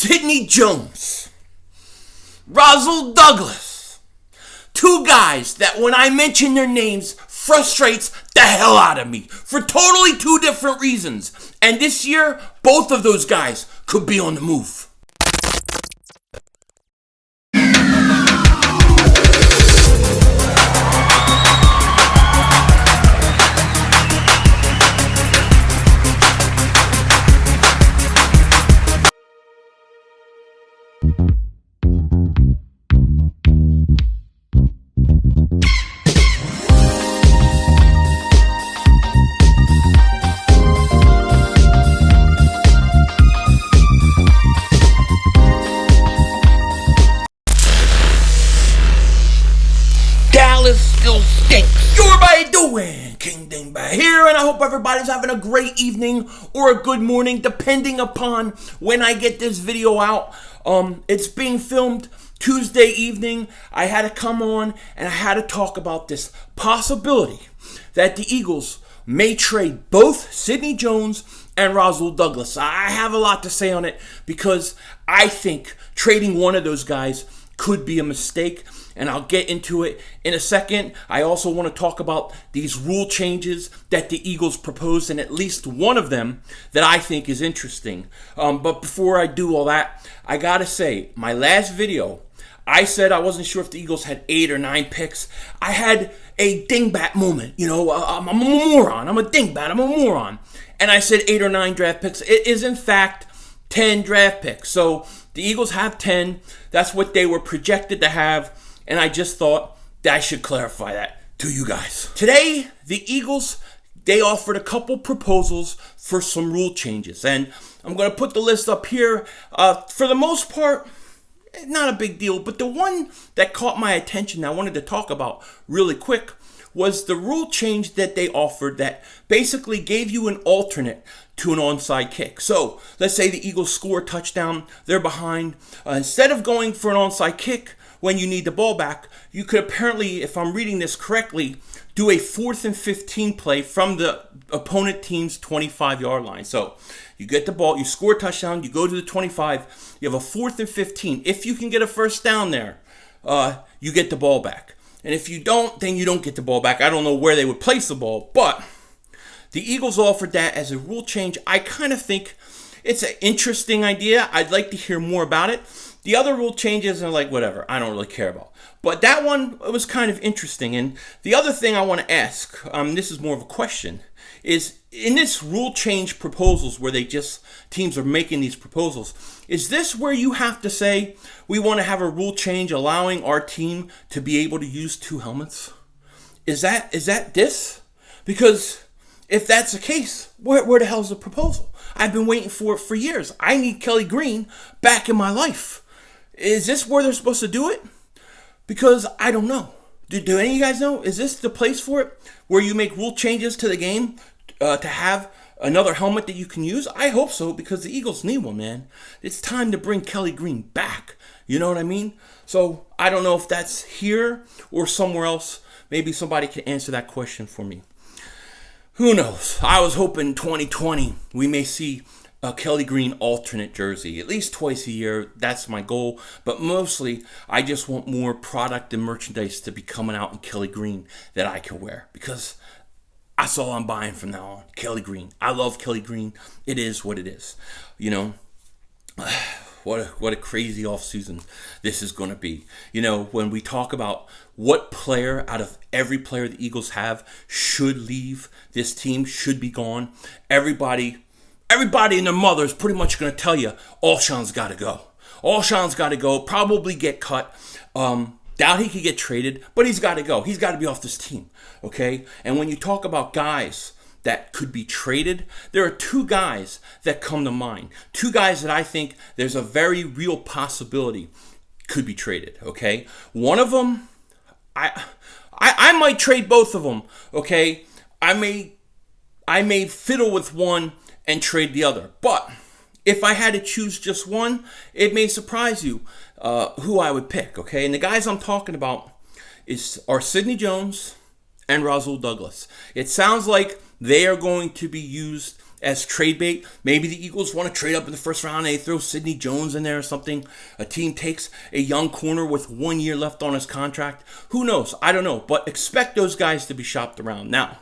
Sidney Jones, Rasul Douglas. Two guys that when I mention their names frustrates the hell out of me for totally two different reasons. And this year, both of those guys could be on the move. Still stinks. Yo, everybody doing? King Dingbat here, and I hope everybody's having a great evening or a good morning, depending upon when I get this video out. It's being filmed Tuesday evening. I had to come on and I had to talk about this possibility that the Eagles may trade both Sidney Jones and Rasul Douglas. I have a lot to say on it because I think trading one of those guys could be a mistake, and I'll get into it in a second. I also want to talk about these rule changes that the Eagles proposed, and at least one of them that I think is interesting. But before I do all that, I gotta say, my last video, I said I wasn't sure if the Eagles had 8 or 9 picks. I had a dingbat moment. You know, I'm a moron. I'm a dingbat. I'm a moron. And I said 8 or 9 draft picks. It is, in fact, 10 draft picks. So the Eagles have 10. That's what they were projected to have. And I just thought that I should clarify that to you guys. Today, the Eagles, they offered a couple proposals for some rule changes. And I'm going to put the list up here. For the most part, not a big deal. But the one that caught my attention I wanted to talk about really quick was the rule change that they offered that basically gave you an alternate to an onside kick. So let's say the Eagles score a touchdown, they're behind. Instead of going for an onside kick when you need the ball back, you could apparently, if I'm reading this correctly, do a 4th and 15 play from the opponent team's 25-yard line. So you get the ball, you score a touchdown, you go to the 25, you have a 4th and 15. If you can get a first down there, you get the ball back. And if you don't, then you don't get the ball back. I don't know where they would place the ball, but the Eagles offered that as a rule change. I kind of think it's an interesting idea. I'd like to hear more about it. The other rule changes are like, whatever, I don't really care about. But that one was kind of interesting. And the other thing I want to ask, this is more of a question, is in this rule change proposals where teams are making these proposals, is this where you have to say, we want to have a rule change allowing our team to be able to use 2 helmets? Is that this? Because if that's the case, where the hell's the proposal? I've been waiting for it for years. I need Kelly Green back in my life. Is this where they're supposed to do it? Because I don't know. Do any of you guys know? Is this the place for it? Where you make rule changes to the game to have another helmet that you can use? I hope so, because the Eagles need one, man. It's time to bring Kelly Green back. You know what I mean? So I don't know if that's here or somewhere else. Maybe somebody can answer that question for me. Who knows? I was hoping 2020 we may see a Kelly Green alternate jersey at least twice a year. That's my goal. But mostly, I just want more product and merchandise to be coming out in Kelly Green that I can wear, because that's all I'm buying from now on. Kelly Green. I love Kelly Green. It is what it is. You know, what a crazy offseason this is going to be. You know, when we talk about what player out of every player the Eagles have should leave this team, should be gone, everybody and their mother is pretty much going to tell you, Alshon's got to go. Alshon's got to go, probably get cut. Doubt he could get traded, but he's got to go. He's got to be off this team, okay? And when you talk about guys that could be traded, there are 2 guys that come to mind. 2 guys that I think there's a very real possibility could be traded, okay? One of them, I might trade both of them, okay? I may fiddle with one and trade the other. But if I had to choose just one, it may surprise you who I would pick, okay? And the guys I'm talking about are Sidney Jones and Rasul Douglas. It sounds like they are going to be used as trade bait. Maybe the Eagles want to trade up in the first round. They throw Sidney Jones in there or something. A team takes a young corner with 1 year left on his contract. Who knows? I don't know. But expect those guys to be shopped around. Now,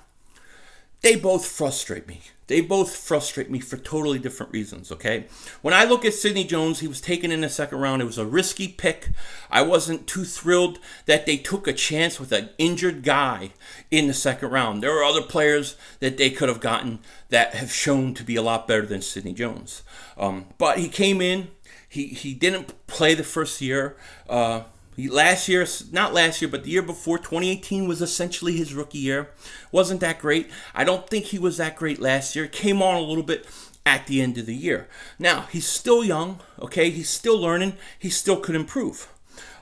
they both frustrate me. They both frustrate me for totally different reasons, okay? When I look at Sidney Jones, he was taken in the second round. It was a risky pick. I wasn't too thrilled that they took a chance with an injured guy in the second round. There are other players that they could have gotten that have shown to be a lot better than Sidney Jones. But he came in. He didn't play the first year. Last year, not last year, but the year before, 2018 was essentially his rookie year. Wasn't that great. I don't think he was that great last year. Came on a little bit at the end of the year. Now, he's still young, okay? He's still learning. He still could improve.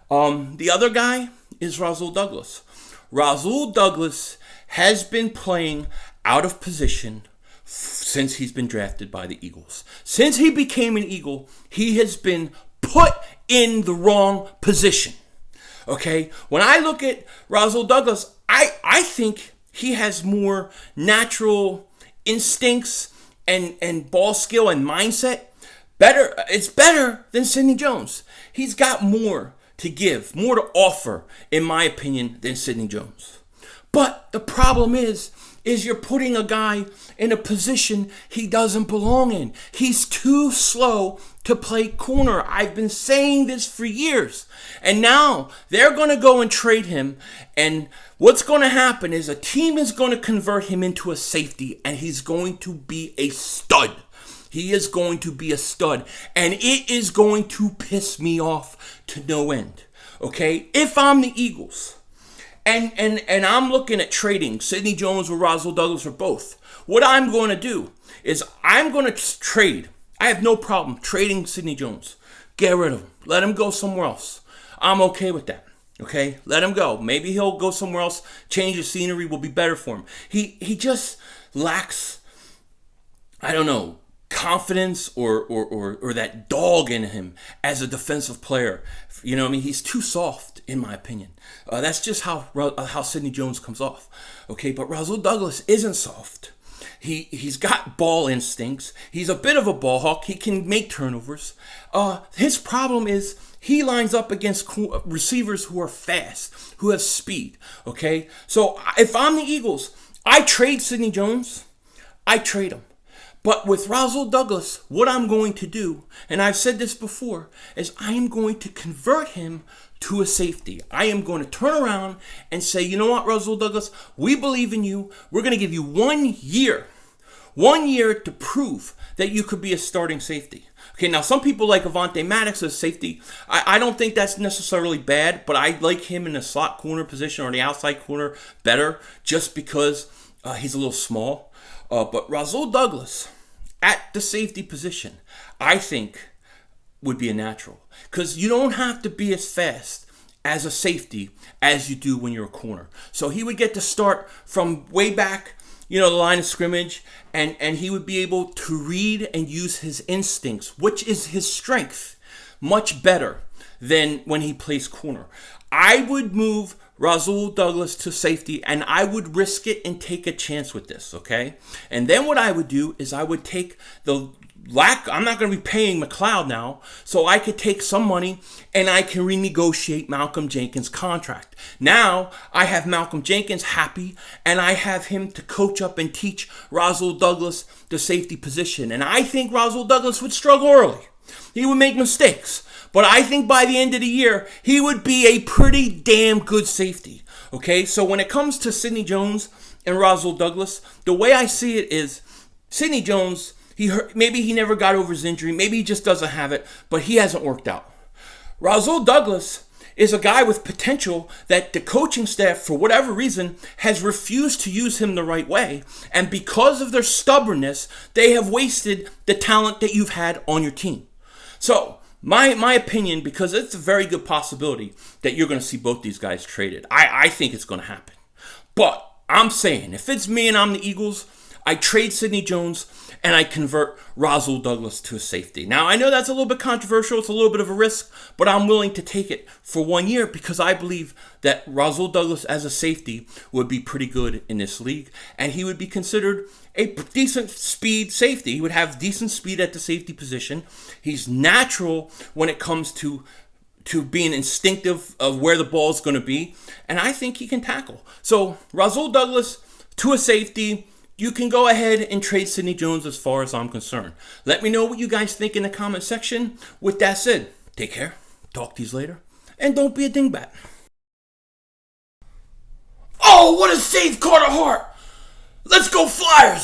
The other guy is Rasul Douglas. Rasul Douglas has been playing out of position since he's been drafted by the Eagles. Since he became an Eagle, he has been put in the wrong position. Okay, when I look at Rasul Douglas, I think he has more natural instincts and ball skill and mindset. It's better than Sidney Jones. He's got more to give, more to offer, in my opinion, than Sidney Jones. But the problem is you're putting a guy in a position he doesn't belong in. He's too slow to play corner. I've been saying this for years. And now they're going to go and trade him. And what's going to happen is a team is going to convert him into a safety. And he's going to be a stud. He is going to be a stud. And it is going to piss me off to no end. Okay? If I'm the Eagles, and I'm looking at trading Sidney Jones or Rasul Douglas or both, what I'm going to do is I'm going to trade. I have no problem trading Sidney Jones. Get rid of him. Let him go somewhere else. I'm okay with that. Okay? Let him go. Maybe he'll go somewhere else. Change of scenery will be better for him. He just lacks, I don't know, confidence or that dog in him as a defensive player. You know what I mean? He's too soft, in my opinion. That's just how Sidney Jones comes off. Okay, but Rasul Douglas isn't soft. He's got ball instincts. He's a bit of a ball hawk. He can make turnovers. His problem is he lines up against receivers who are fast, who have speed. Okay, so if I'm the Eagles, I trade Sidney Jones. I trade him. But with Rasul Douglas, what I'm going to do, and I've said this before, is I am going to convert him to a safety. I am going to turn around and say, you know what, Rasul Douglas, we believe in you. We're going to give you 1 year. 1 year to prove that you could be a starting safety. Okay, now some people like Avonte Maddox as safety. I don't think that's necessarily bad, but I like him in the slot corner position or the outside corner better just because he's a little small. But Rasul Douglas at the safety position, I think, would be a natural. Because you don't have to be as fast as a safety as you do when you're a corner. So he would get to start from way back, the line of scrimmage, and he would be able to read and use his instincts, which is his strength, much better than when he plays corner. I would move Rasul Douglas to safety, and I would risk it and take a chance with this, okay? And then what I would do is I would take I'm not going to be paying McLeod now, so I could take some money and I can renegotiate Malcolm Jenkins' contract. Now I have Malcolm Jenkins happy, and I have him to coach up and teach Rasul Douglas the safety position. And I think Rasul Douglas would struggle early. He would make mistakes. But I think by the end of the year, he would be a pretty damn good safety. Okay, so when it comes to Sidney Jones and Rasul Douglas, the way I see it is Sidney Jones, maybe he never got over his injury. Maybe he just doesn't have it, but he hasn't worked out. Rasul Douglas is a guy with potential that the coaching staff, for whatever reason, has refused to use him the right way. And because of their stubbornness, they have wasted the talent that you've had on your team. So, my opinion, because it's a very good possibility that you're going to see both these guys traded. I think it's going to happen. But I'm saying, if it's me and I'm the Eagles, I trade Sidney Jones and I convert Rasul Douglas to a safety. Now, I know that's a little bit controversial. It's a little bit of a risk, but I'm willing to take it for 1 year because I believe that Rasul Douglas as a safety would be pretty good in this league, and he would be considered a decent speed safety. He would have decent speed at the safety position. He's natural when it comes to being instinctive of where the ball is going to be. And I think he can tackle. So Rasul Douglas to a safety. You can go ahead and trade Sidney Jones as far as I'm concerned. Let me know what you guys think in the comment section. With that said, take care. Talk to you later. And don't be a dingbat. Oh, what a save, Carter Hart! Let's go Flyers!